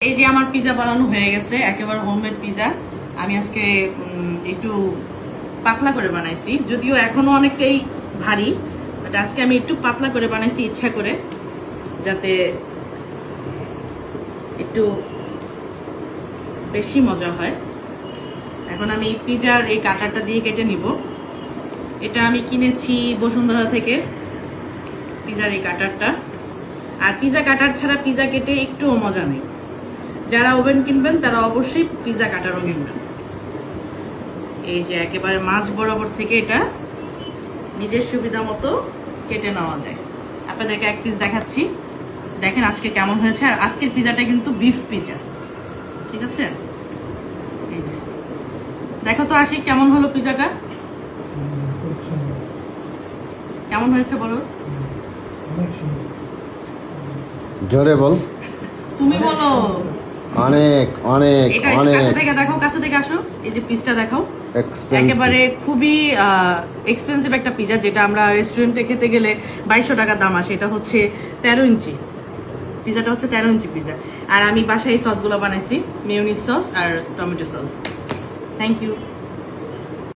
এই যে আমার পিজা বানানো হয়ে গেছে, একেবারে হোমমেড পিজা। আমি আজকে একটু পাতলা করে বানাইছি, যদিও এখনো অনেকটাই ভারী, বাট আজকে আমি একটু পাতলা করে বানাইছি ইচ্ছা করে, যাতে একটু বেশি মজা হয়। এখন আমি পিজার এই কাটারটা দিয়ে কেটে নিব। এটা আমি কিনেছি বসুন্ধরা থেকে, পিজার এই কাটারটা। আর পিজা কাটার ছাড়া পিজা কেটে একটুও মজা নেই। যারা ওভেন কিনবেন তারা অবশ্যই পিজা কাটারও কিনবেন। এই যে একেবারে মাছ বরাবর থেকে এটা নিজের সুবিধা মতো কেটে নেওয়া যায়। আপনাদেরকে এক পিস দেখাচ্ছি, দেখেন আজকে কেমন হয়েছে। আর আজকের পিজাটা কিন্তু বিফ পিজা, ঠিক আছে? এই যে দেখো তো আশিক, কেমন হলো পিজাটা? কেমন হয়েছে বলো? জোরে বল। তুমি বলো। অনেক অনেক এটা অনেক কাছে থেকে দেখো, কাছে থেকে আসো, এই যে পিসটা দেখাও। এক্সপেন্সিভ। একেবারে খুবই এক্সপেন্সিভ একটা পিজা, যেটা আমরা রেস্টুরেন্টে খেতে গেলে 2200 টাকা দাম আসে। এটা হচ্ছে 13 ইঞ্চি পিজাটা, হচ্ছে 13 ইঞ্চি পিজা। আর আমি বাসায় এই সসগুলো বানাইছি, মেয়োনিজ সস আর টমেটো সস। Thank you.